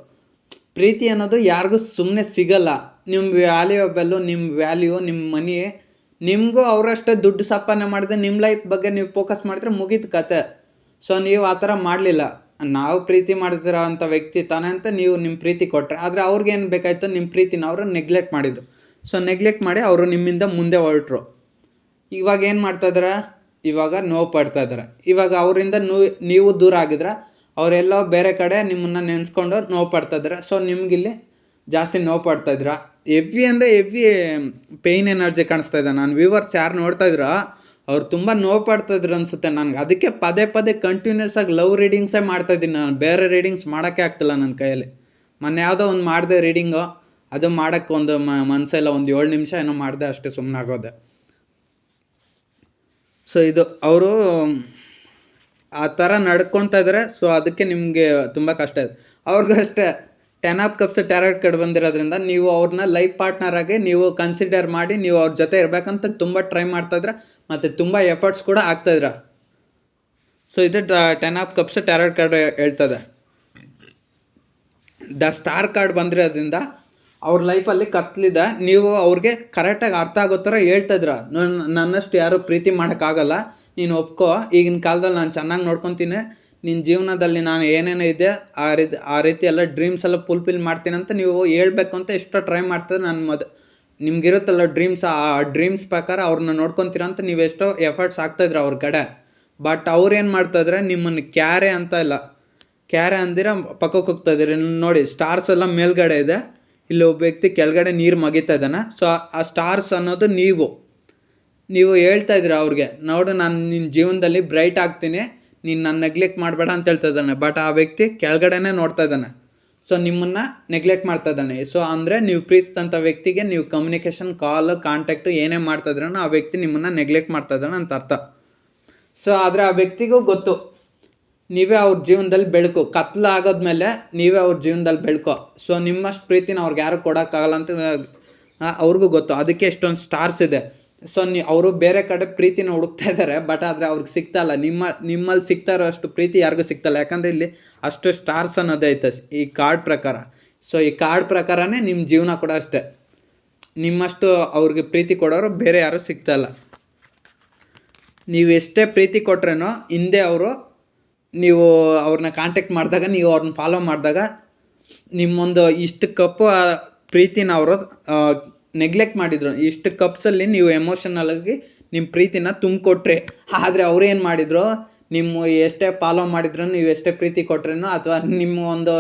ಪ್ರೀತಿ ಅನ್ನೋದು ಯಾರಿಗೂ ಸುಮ್ಮನೆ ಸಿಗಲ್ಲ. ನಿಮ್ಮ ವ್ಯಾಲ್ಯೂಬಲ್ಲು, ನಿಮ್ಮ ವ್ಯಾಲ್ಯೂ, ನಿಮ್ಮ ಮನಿ, ನಿಮಗೂ ಅವರಷ್ಟೇ ದುಡ್ಡು ಸಂಪಾದನೆ ಮಾಡಿದ್ರೆ ನಿಮ್ಮ ಲೈಫ್ ಬಗ್ಗೆ ನೀವು ಫೋಕಸ್ ಮಾಡಿದ್ರೆ ಮುಗೀತು ಕತೆ. ಸೊ ನೀವು ಆ ಥರ ಮಾಡಲಿಲ್ಲ. ನಾವು ಪ್ರೀತಿ ಮಾಡ್ತಿರೋ ಅಂಥ ವ್ಯಕ್ತಿ ತಾನೇ ಅಂತ ನೀವು ನಿಮ್ಮ ಪ್ರೀತಿ ಕೊಟ್ಟರೆ, ಆದರೆ ಅವ್ರಿಗೇನು ಬೇಕಾಯಿತು, ನಿಮ್ಮ ಪ್ರೀತಿನ ಅವರು ನೆಗ್ಲೆಕ್ಟ್ ಮಾಡಿದರು. ಸೊ ನೆಗ್ಲೆಕ್ಟ್ ಮಾಡಿ ಅವರು ನಿಮ್ಮಿಂದ ಮುಂದೆ ಹೊರಟರು. ಇವಾಗ ಏನು ಮಾಡ್ತಾಯಿದ್ದಾರೆ, ಇವಾಗ ನೋವು ಪಡ್ತಾ ಇದ್ದಾರೆ. ಇವಾಗ ಅವರಿಂದ ನೀವು ದೂರ ಆಗಿದ್ರೆ ಅವರೆಲ್ಲೋ ಬೇರೆ ಕಡೆ ನಿಮ್ಮನ್ನು ನೆನೆಸ್ಕೊಂಡು ನೋವು ಪಡ್ತಾ ಇದ್ದಾರೆ. ಸೊ ನಿಮಗಿಲ್ಲಿ ಜಾಸ್ತಿ ನೋವು ಪಡ್ತಾ ಇದ್ದೀರಾ. ಹೆವಿ ಅಂದರೆ ಹೆವಿ ಪೇಯ್ನ್ ಎನರ್ಜಿ ಕಾಣಿಸ್ತಾ ಇದೆ. ನಾನು ವ್ಯೂವರ್ಸ್ ಯಾರು ನೋಡ್ತಾ ಇದ್ದೀರಾ ಅವ್ರು ತುಂಬ ನೋವು ಪಡ್ತಾಯಿದ್ರು ಅನಿಸುತ್ತೆ ನನಗೆ. ಅದಕ್ಕೆ ಪದೇ ಪದೇ ಕಂಟಿನ್ಯೂಸ್ ಆಗಿ ಲವ್ ರೀಡಿಂಗ್ಸೇ ಮಾಡ್ತಾಯಿದ್ದೀನಿ ನಾನು. ಬೇರೆ ರೀಡಿಂಗ್ಸ್ ಮಾಡೋಕ್ಕೆ ಆಗ್ತಿಲ್ಲ ನನ್ನ ಕೈಯಲ್ಲಿ. ಮೊನ್ನೆ ಯಾವುದೋ ಒಂದು ಮಾಡಿದೆ ರೀಡಿಂಗು, ಅದು ಮಾಡೋಕ್ಕೆ ಒಂದು ಮನಸ್ಸೆಲ್ಲ ಒಂದು 7 ನಿಮಿಷ ಏನೋ ಮಾಡಿದೆ ಅಷ್ಟೇ, ಸುಮ್ಮನಾಗೋದೆ. ಸೊ ಇದು ಅವರು ಆ ಥರ ನಡ್ಕೊತಾ ಇದ್ದಾರೆ. ಸೊ ಅದಕ್ಕೆ ನಿಮಗೆ ತುಂಬ ಕಷ್ಟ ಇದೆ. ಅವ್ರಿಗೂ ಅಷ್ಟೇ 10 ಆಫ್ ಕಪ್ಸ್ ಟ್ಯಾರೋಟ್ ಕಾರ್ಡ್ ಬಂದಿರೋದ್ರಿಂದ ನೀವು ಅವ್ರನ್ನ ಲೈಫ್ ಪಾರ್ಟ್ನರ್ ಆಗಿ ನೀವು ಕನ್ಸಿಡರ್ ಮಾಡಿ ನೀವು ಅವ್ರ ಜೊತೆ ಇರಬೇಕಂತ ತುಂಬ ಟ್ರೈ ಮಾಡ್ತಾಯಿದ್ರ ಮತ್ತು ತುಂಬ ಎಫರ್ಟ್ಸ್ ಕೂಡ ಆಗ್ತಾಯಿದ್ರ. ಸೊ ಇದು 10 ಆಫ್ ಕಪ್ಸ್ ಟ್ಯಾರೋಟ್ ಕಾರ್ಡ್ ಹೇಳ್ತದೆ. ದ ಸ್ಟಾರ್ ಕಾರ್ಡ್ ಬಂದಿರೋದ್ರಿಂದ ಅವ್ರ ಲೈಫಲ್ಲಿ ಕತ್ಲಿದೆ. ನೀವು ಅವ್ರಿಗೆ ಕರೆಕ್ಟಾಗಿ ಅರ್ಥ ಆಗೋ ಥರ ಹೇಳ್ತಾಯಿದ್ರ. ನನ್ನಷ್ಟು ಯಾರೂ ಪ್ರೀತಿ ಮಾಡೋಕ್ಕಾಗಲ್ಲ, ನೀನು ಒಪ್ಕೋ, ಈಗಿನ ಕಾಲದಲ್ಲಿ ನಾನು ಚೆನ್ನಾಗಿ ನೋಡ್ಕೊತೀನಿ, ನಿನ್ನ ಜೀವನದಲ್ಲಿ ನಾನು ಏನೇನೋ ಇದೆ ಆ ರೀತಿ ಎಲ್ಲ ಡ್ರೀಮ್ಸ್ ಎಲ್ಲ ಫುಲ್ಫಿಲ್ ಮಾಡ್ತೀನಿ ಅಂತ ನೀವು ಹೇಳ್ಬೇಕು ಅಂತ ಎಷ್ಟೋ ಟ್ರೈ ಮಾಡ್ತಾರೆ. ನಾನು ನಿಮ್ಗಿರುತ್ತಲ್ಲ ಡ್ರೀಮ್ಸ್, ಆ ಡ್ರೀಮ್ಸ್ ಪ್ರಕಾರ ಅವ್ರನ್ನ ನೋಡ್ಕೊತೀರ ಅಂತ ನೀವು ಎಷ್ಟೋ ಎಫರ್ಟ್ಸ್ ಆಗ್ತಾಯಿದ್ರು ಅವ್ರ ಕಡೆ. ಬಟ್ ಅವ್ರೇನು ಮಾಡ್ತಾಯಿದ್ರೆ ನಿಮ್ಮನ್ನು ಕ್ಯಾರೆ ಅಂತ ಇಲ್ಲ, ಕ್ಯಾರೆ ಅಂದಿರ ಪಕ್ಕಕ್ಕೆ ಹೋಗ್ತಾಯಿದ್ದೀರಿ. ನೋಡಿ ಸ್ಟಾರ್ಸ್ ಎಲ್ಲ ಮೇಲ್ಗಡೆ ಇದೆ, ಇಲ್ಲಿ ಒಬ್ಬ ವ್ಯಕ್ತಿ ಕೆಳಗಡೆ ನೀರು ಮಗಿತಾ ಇದ್ದಾನೆ. ಸೊ ಆ ಸ್ಟಾರ್ಸ್ ಅನ್ನೋದು ನೀವು ಹೇಳ್ತಾ ಇದ್ದೀರ ಅವ್ರಿಗೆ, ನೋಡು ನಾನು ನಿನ್ನ ಜೀವನದಲ್ಲಿ ಬ್ರೈಟ್ ಆಗ್ತೀನಿ, ನೀನು ನನ್ನ ನೆಗ್ಲೆಕ್ಟ್ ಮಾಡಬೇಡ ಅಂತ ಹೇಳ್ತಾ ಇದ್ದಾನೆ. ಬಟ್ ಆ ವ್ಯಕ್ತಿ ಕೆಳಗಡೆನೇ ನೋಡ್ತಾ ಇದ್ದಾನೆ. ಸೊ ನಿಮ್ಮನ್ನು ನೆಗ್ಲೆಕ್ಟ್ ಮಾಡ್ತಾ ಇದ್ದಾನೆ. ಸೊ ಅಂದರೆ ನೀವು ಪ್ರೀತಿಸಿದಂಥ ವ್ಯಕ್ತಿಗೆ ನೀವು ಕಮ್ಯುನಿಕೇಷನ್, ಕಾಲ್, ಕಾಂಟ್ಯಾಕ್ಟು ಏನೇ ಮಾಡ್ತಾಯಿದ್ರೂ ಆ ವ್ಯಕ್ತಿ ನಿಮ್ಮನ್ನು ನೆಗ್ಲೆಕ್ಟ್ ಮಾಡ್ತಾ ಇದ್ದಾನೆ ಅಂತ ಅರ್ಥ. ಸೊ ಆದರೆ ಆ ವ್ಯಕ್ತಿಗೂ ಗೊತ್ತು ನೀವೇ ಅವ್ರ ಜೀವನದಲ್ಲಿ ಬೆಳಕು, ಕತ್ಲಾಗೋದ್ಮೇಲೆ ನೀವೇ ಅವ್ರ ಜೀವನದಲ್ಲಿ ಬೆಳಕು. ಸೊ ನಿಮ್ಮಷ್ಟು ಪ್ರೀತಿನ ಅವ್ರಿಗೆ ಯಾರು ಕೊಡೋಕ್ಕಾಗಲ್ಲ ಅಂತ ಅವ್ರಿಗೂ ಗೊತ್ತು. ಅದಕ್ಕೆ ಎಷ್ಟೊಂದು ಸ್ಟಾರ್ಸ್ ಇದೆ. ಸೊ ಅವರು ಬೇರೆ ಕಡೆ ಪ್ರೀತಿನ ಹುಡುಕ್ತಾ ಇದ್ದಾರೆ, ಬಟ್ ಆದರೆ ಅವ್ರಿಗೆ ಸಿಗ್ತಾಯಿಲ್ಲ. ನಿಮ್ಮಲ್ಲಿ ಸಿಗ್ತಾ ಇರೋ ಅಷ್ಟು ಪ್ರೀತಿ ಯಾರಿಗೂ ಸಿಗ್ತಾಯಿಲ್ಲ. ಯಾಕಂದರೆ ಇಲ್ಲಿ ಅಷ್ಟು ಸ್ಟಾರ್ಸ್ ಅನ್ನೋದೇ ಐತೆ ಈ ಕಾರ್ಡ್ ಪ್ರಕಾರ. ಸೊ ಈ ಕಾರ್ಡ್ ಪ್ರಕಾರನೇ ನಿಮ್ಮ ಜೀವನ ಕೂಡ ಅಷ್ಟೇ. ನಿಮ್ಮಷ್ಟು ಅವ್ರಿಗೆ ಪ್ರೀತಿ ಕೊಡೋರು ಬೇರೆ ಯಾರೂ ಸಿಗ್ತಾಯಿಲ್ಲ. ನೀವು ಎಷ್ಟೇ ಪ್ರೀತಿ ಕೊಟ್ರೇನೋ ಹಿಂದೆ ನೀವು ಅವ್ರನ್ನ ಕಾಂಟ್ಯಾಕ್ಟ್ ಮಾಡಿದಾಗ, ನೀವು ಅವ್ರನ್ನ ಫಾಲೋ ಮಾಡಿದಾಗ ನಿಮ್ಮೊಂದು ಇಷ್ಟು ಕಪ್ಪು ಪ್ರೀತಿನ ಅವರು ನೆಗ್ಲೆಕ್ಟ್ ಮಾಡಿದರು. ಇಷ್ಟು ಕಪ್ಸಲ್ಲಿ ನೀವು ಎಮೋಷನಲಾಗಿ ನಿಮ್ಮ ಪ್ರೀತಿನ ತುಂಬಿಕೊಟ್ರಿ. ಆದರೆ ಅವ್ರೇನು ಮಾಡಿದರು, ನಿಮ್ಮ ಎಷ್ಟೇ ಫಾಲೋ ಮಾಡಿದ್ರು, ನೀವು ಎಷ್ಟೇ ಪ್ರೀತಿ ಕೊಟ್ರೇನೋ ಅಥವಾ ನಿಮ್ಮ ಒಂದು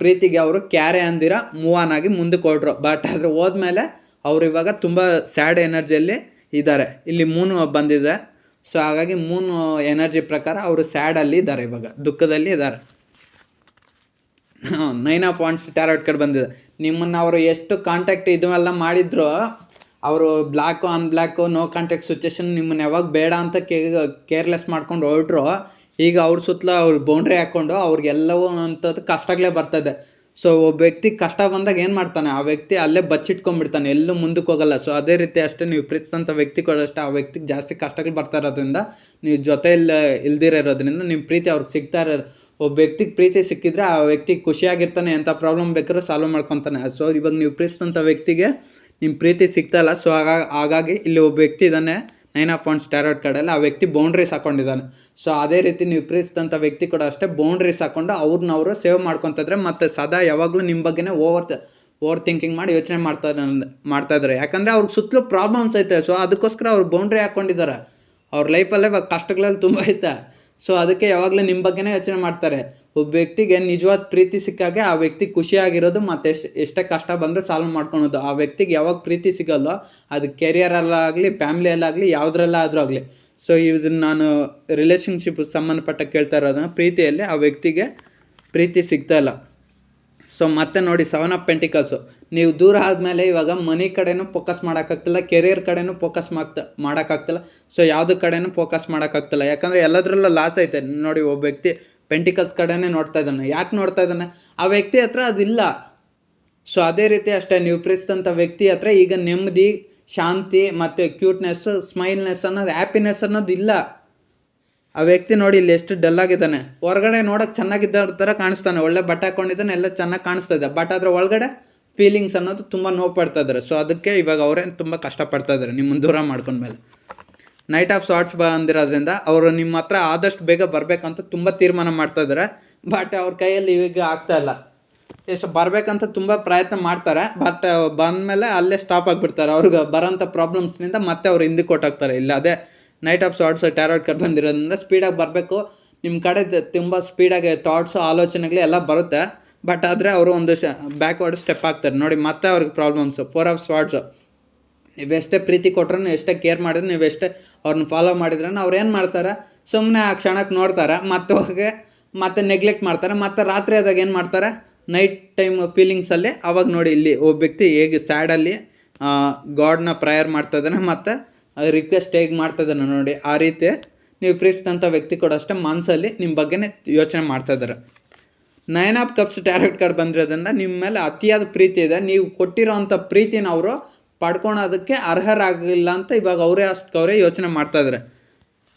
ಪ್ರೀತಿಗೆ ಅವರು ಕ್ಯಾರೆ ಅಂದಿರ ಮೂವ್ ಆನ್ ಆಗಿ ಮುಂದಕ್ಕೆ ಹೊರಟ್ರು. ಬಟ್ ಆದರೆ ಹೋದ್ಮೇಲೆ ಅವರು ಇವಾಗ ತುಂಬ ಸ್ಯಾಡ್ ಎನರ್ಜಿಯಲ್ಲಿ ಇದ್ದಾರೆ. ಇಲ್ಲಿ ಮೂನು ಬಂದಿದೆ. ಸೊ ಹಾಗಾಗಿ ಮೂನು ಎನರ್ಜಿ ಪ್ರಕಾರ ಅವರು ಸ್ಯಾಡಲ್ಲಿ ಇದ್ದಾರೆ, ಇವಾಗ ದುಃಖದಲ್ಲಿ ಇದ್ದಾರೆ. 9 ಆಫ್ ವಾಂಡ್ಸ್ ಟ್ಯಾರೋಟ್ ಕಾರ್ಡ್ ಬಂದಿದೆ. ನಿಮ್ಮನ್ನು ಅವರು ಎಷ್ಟು ಕಾಂಟ್ಯಾಕ್ಟ್ ಇದೆಲ್ಲ ಮಾಡಿದ್ರು, ಅವರು ಬ್ಲ್ಯಾಕು ಅನ್ಬ್ಲ್ಯಾಕು ನೋ ಕಾಂಟ್ಯಾಕ್ಟ್ ಸಿಚುವೇಶನ್ ನಿಮ್ಮನ್ನು ಯಾವಾಗ ಬೇಡ ಅಂತ ಕೇರ್ಲೆಸ್ ಮಾಡ್ಕೊಂಡು ಹೊರಟ್ರು. ಈಗ ಅವ್ರ ಸುತ್ತಲ ಅವ್ರು ಬೌಂಡ್ರಿ ಹಾಕ್ಕೊಂಡು ಅವ್ರಿಗೆಲ್ಲವೂ ಅಂಥದ್ದು ಕಷ್ಟಗಳೇ ಬರ್ತದೆ. ಸೊ ಒಬ್ಬ ವ್ಯಕ್ತಿ ಕಷ್ಟ ಬಂದಾಗ ಏನು ಮಾಡ್ತಾನೆ, ಆ ವ್ಯಕ್ತಿ ಅಲ್ಲೇ ಬಚ್ಚಿಟ್ಕೊಂಡ್ಬಿಡ್ತಾನೆ, ಎಲ್ಲೂ ಮುಂದಕ್ಕೆ ಹೋಗಲ್ಲ. ಸೊ ಅದೇ ರೀತಿ ಅಷ್ಟೇ ನೀವು ಪ್ರೀತಿಸಿದಂಥ ವ್ಯಕ್ತಿ ಕೂಡ ಅಷ್ಟೇ, ಆ ವ್ಯಕ್ತಿಗೆ ಜಾಸ್ತಿ ಕಷ್ಟಗಳು ಬರ್ತಾ ಇರೋದ್ರಿಂದ, ನೀವು ಜೊತೆಯಲ್ಲಿ ಇರೋದ್ರಿಂದ ನಿಮ್ಮ ಪ್ರೀತಿ ಅವ್ರಿಗೆ ಸಿಗ್ತಾ ಒಬ್ಬ ವ್ಯಕ್ತಿಗೆ ಪ್ರೀತಿ ಸಿಕ್ಕಿದ್ರೆ ಆ ವ್ಯಕ್ತಿ ಖುಷಿಯಾಗಿರ್ತಾನೆ, ಎಂಥ ಪ್ರಾಬ್ಲಮ್ ಬೇಕಾದ್ರೂ ಸಾಲ್ವ್ ಮಾಡ್ಕೊತಾನೆ. ಸೊ ಇವಾಗ ನೀವು ಪ್ರೀತಿಸಿದಂಥ ವ್ಯಕ್ತಿಗೆ ನಿಮ್ಮ ಪ್ರೀತಿ ಸಿಗ್ತಾಯಿಲ್ಲ. ಸೊ ಹಾಗಾಗಿ ಇಲ್ಲಿ ಒಬ್ಬ ವ್ಯಕ್ತಿ ಇದ್ದಾನೆ 9 ಆಫ್ ವಾಂಡ್ಸ್ ಟ್ಯಾರೋಟ್ ಕಾರ್ಡಲ್ಲಿ, ಆ ವ್ಯಕ್ತಿ ಬೌಂಡ್ರೀಸ್ ಹಾಕ್ಕೊಂಡಿದ್ದಾನೆ. ಸೊ ಅದೇ ರೀತಿ ನೀವು ಪ್ರೀತಿಸಿದಂಥ ವ್ಯಕ್ತಿ ಕೂಡ ಅಷ್ಟೇ ಬೌಂಡ್ರೀಸ್ ಹಾಕ್ಕೊಂಡು ಅವ್ರನ್ನವರು ಸೇವ್ ಮಾಡ್ಕೊತಿದ್ರೆ, ಮತ್ತು ಸದಾ ಯಾವಾಗಲೂ ನಿಮ್ಮ ಬಗ್ಗೆನೇ ಓವರ್ ಥಿಂಕಿಂಗ್ ಮಾಡಿ ಯೋಚನೆ ಮಾಡ್ತಾಯಿದ್ದಾರೆ. ಯಾಕಂದರೆ ಅವ್ರಿಗೆ ಸುತ್ತಲೂ ಪ್ರಾಬ್ಲಮ್ಸ್ ಐತೆ. ಸೊ ಅದಕ್ಕೋಸ್ಕರ ಅವ್ರು ಬೌಂಡ್ರಿ ಹಾಕ್ಕೊಂಡಿದ್ದಾರೆ. ಅವ್ರ ಲೈಫಲ್ಲೇ ಇವಾಗ ಕಷ್ಟಗಳಲ್ಲಿ ತುಂಬ ಐತೆ. ಸೊ ಅದಕ್ಕೆ ಯಾವಾಗಲೂ ನಿಮ್ಮ ಬಗ್ಗೆನೇ ಯೋಚನೆ ಮಾಡ್ತಾರೆ. ಒಬ್ಬ ವ್ಯಕ್ತಿಗೆ ನಿಜವಾದ ಪ್ರೀತಿ ಸಿಕ್ಕಾಗೆ ಆ ವ್ಯಕ್ತಿ ಖುಷಿಯಾಗಿರೋದು, ಮತ್ತು ಎಷ್ಟೇ ಕಷ್ಟ ಬಂದರೆ ಸಾಲ್ವ್ ಮಾಡ್ಕೊಳೋದು. ಆ ವ್ಯಕ್ತಿಗೆ ಯಾವಾಗ ಪ್ರೀತಿ ಸಿಗೋಲ್ಲೋ, ಅದು ಕೆರಿಯರಲ್ಲಾಗಲಿ ಫ್ಯಾಮ್ಲಿಯಲ್ಲಾಗಲಿ ಯಾವುದ್ರಲ್ಲಾದರೂ ಆಗಲಿ. ಸೊ ಇದನ್ನು ನಾನು ರಿಲೇಷನ್ಶಿಪ್ ಸಂಬಂಧಪಟ್ಟ ಕೇಳ್ತಾ ಇರೋದನ್ನು, ಪ್ರೀತಿಯಲ್ಲಿ ಆ ವ್ಯಕ್ತಿಗೆ ಪ್ರೀತಿ ಸಿಗ್ತಾಯಿಲ್ಲ. ಸೊ ಮತ್ತೆ ನೋಡಿ 7 ಆಫ್ ಪೆಂಟಿಕಲ್ಸು, ನೀವು ದೂರ ಆದಮೇಲೆ ಇವಾಗ ಮನಿ ಕಡೆನೂ ಫೋಕಸ್ ಮಾಡೋಕ್ಕಾಗ್ತಿಲ್ಲ, ಕೆರಿಯರ್ ಕಡೆನೂ ಫೋಕಸ್ ಮಾಡೋಕ್ಕಾಗ್ತಿಲ್ಲ. ಸೊ ಯಾವುದ್ರ ಕಡೆನೂ ಫೋಕಸ್ ಮಾಡೋಕ್ಕಾಗ್ತಿಲ್ಲ, ಯಾಕಂದರೆ ಎಲ್ಲದರಲ್ಲೂ ಲಾಸ್ ಐತೆ. ನೋಡಿ ಒಬ್ಬ ವ್ಯಕ್ತಿ ಪೆಂಟಿಕಲ್ಸ್ ಕಡೆನೇ ನೋಡ್ತಾ ಇದ್ದಾನೆ. ಯಾಕೆ ನೋಡ್ತಾ ಇದ್ದಾನೆ, ಆ ವ್ಯಕ್ತಿ ಹತ್ರ ಅದಿಲ್ಲ. ಸೊ ಅದೇ ರೀತಿ ಅಷ್ಟೇ ನೀವು ಪ್ರೀತಿಸಿದಂಥ ವ್ಯಕ್ತಿ ಹತ್ರ ಈಗ ನೆಮ್ಮದಿ, ಶಾಂತಿ ಮತ್ತು ಕ್ಯೂಟ್ನೆಸ್ಸು, ಸ್ಮೈಲ್ನೆಸ್ ಅನ್ನೋದು, ಹ್ಯಾಪಿನೆಸ್ ಅನ್ನೋದು ಇಲ್ಲ. ಆ ವ್ಯಕ್ತಿ ನೋಡಿ ಇಲ್ಲಿ ಎಷ್ಟು ಡಲ್ಲಾಗಿದ್ದಾನೆ. ಹೊರಗಡೆ ನೋಡೋಕೆ ಚೆನ್ನಾಗಿದ್ದ ಥರ ಕಾಣಿಸ್ತಾನೆ, ಒಳ್ಳೆ ಬಟ್ಟೆ ಹಾಕ್ಕೊಂಡಿದ್ದಾನೆ, ಎಲ್ಲ ಚೆನ್ನಾಗಿ ಕಾಣಿಸ್ತಾ ಇದೆ. ಬಟ್ ಅದರ ಒಳಗಡೆ ಫೀಲಿಂಗ್ಸ್ ಅನ್ನೋದು ತುಂಬ ನೋವು ಪಡ್ತಾ ಇದ್ದಾರೆ. ಸೊ ಅದಕ್ಕೆ ಇವಾಗ ಅವರೇ ತುಂಬ ಕಷ್ಟಪಡ್ತಾ ಇದ್ದಾರೆ ನಿಮ್ಮನ್ನು ದೂರ ಮಾಡ್ಕೊಂಡ್ಮೇಲೆ. ನೈಟ್ ಆಫ್ ಸಾರ್ಟ್ಸ್ ಬಂದಿರೋದ್ರಿಂದ ಅವರು ನಿಮ್ಮ ಹತ್ರ ಆದಷ್ಟು ಬೇಗ ಬರಬೇಕಂತ ತುಂಬ ತೀರ್ಮಾನ ಮಾಡ್ತಾಯಿದ್ದಾರೆ. ಬಟ್ ಅವ್ರ ಕೈಯಲ್ಲಿ ಈಗ ಆಗ್ತಾಯಿಲ್ಲ. ಎಷ್ಟು ಬರಬೇಕಂತ ತುಂಬ ಪ್ರಯತ್ನ ಮಾಡ್ತಾರೆ. ಬಟ್ ಬಂದಮೇಲೆ ಅಲ್ಲೇ ಸ್ಟಾಪ್ ಆಗಿಬಿಡ್ತಾರೆ. ಅವ್ರಿಗೆ ಬರೋಂಥ ಪ್ರಾಬ್ಲಮ್ಸ್ನಿಂದ ಮತ್ತೆ ಅವ್ರು ಹಿಂದಕ್ಕೆ ಕೊಟ್ಟಾಗ್ತಾರೆ. ಇಲ್ಲ ಅದೇ knight of thoughts tarot card ಬಂದಿರೋದ್ರಿಂದ ಸ್ಪೀಡಾಗಿ ಬರಬೇಕು, ನಿಮ್ಮ ಕಡೆ ತುಂಬ ಸ್ಪೀಡಾಗಿ ಥಾಟ್ಸು ಆಲೋಚನೆಗಳು ಎಲ್ಲ ಬರುತ್ತೆ. ಬಟ್ ಆದರೆ ಅವರು ಒಂದು ಬ್ಯಾಕ್ವರ್ಡ್ ಸ್ಟೆಪ್ ಆಗ್ತಾರೆ ನೋಡಿ, ಮತ್ತೆ ಅವ್ರಿಗೆ ಪ್ರಾಬ್ಲಮ್ಸು. 4 ಆಫ್ ಸ್ವಾರ್ಡ್ಸು, ನೀವೆಷ್ಟೇ ಪ್ರೀತಿ ಕೊಟ್ರೂ, ಎಷ್ಟೇ ಕೇರ್ ಮಾಡಿದ್ರೆ, ನೀವೆಷ್ಟೇ ಅವ್ರನ್ನ ಫಾಲೋ ಮಾಡಿದ್ರೆ ಅವ್ರು ಏನು ಮಾಡ್ತಾರೆ, ಸುಮ್ಮನೆ ಆ ಕ್ಷಣಕ್ಕೆ ನೋಡ್ತಾರೆ, ಮತ್ತೆ ಹೋಗಿ ಮತ್ತೆ ನೆಗ್ಲೆಕ್ಟ್ ಮಾಡ್ತಾರೆ. ಮತ್ತು ರಾತ್ರಿ ಆದಾಗ ಏನು ಮಾಡ್ತಾರೆ, ನೈಟ್ ಟೈಮ್ ಫೀಲಿಂಗ್ಸಲ್ಲಿ ಅವಾಗ ನೋಡಿ ಇಲ್ಲಿ ಒಬ್ಬ ವ್ಯಕ್ತಿ ಹೇಗೆ ಸ್ಯಾಡಲ್ಲಿ ಗಾಡ್ನ ಪ್ರೇಯರ್ ಮಾಡ್ತಾಯಿದ್ದಾನೆ ಮತ್ತು ರಿಕ್ವೆಸ್ಟ್ ಹೇಗೆ ಮಾಡ್ತಾಯಿದ್ದಾನೆ ನೋಡಿ. ಆ ರೀತಿ ನೀವು ಪ್ರೀತಿಸಿದಂಥ ವ್ಯಕ್ತಿ ಕೂಡ ಅಷ್ಟೇ ಮನಸ್ಸಲ್ಲಿ ನಿಮ್ಮ ಬಗ್ಗೆನೇ ಯೋಚನೆ ಮಾಡ್ತಾಯಿದ್ದಾರೆ. 9 ಆಫ್ ಕಪ್ಸ್ ಟ್ಯಾರೋಟ್ ಕಾರ್ಡ್ ಬಂದಿರೋದ್ರಿಂದ ನಿಮ್ಮ ಮೇಲೆ ಅತಿಯಾದ ಪ್ರೀತಿ ಇದೆ. ನೀವು ಕೊಟ್ಟಿರೋವಂಥ ಪ್ರೀತಿನ ಅವರು ಪಡ್ಕೊಳೋದಕ್ಕೆ ಅರ್ಹರಾಗಿಲ್ಲ ಅಂತ ಇವಾಗ ಅವರೇ ಯೋಚನೆ ಮಾಡ್ತಾಯಿದ್ದಾರೆ.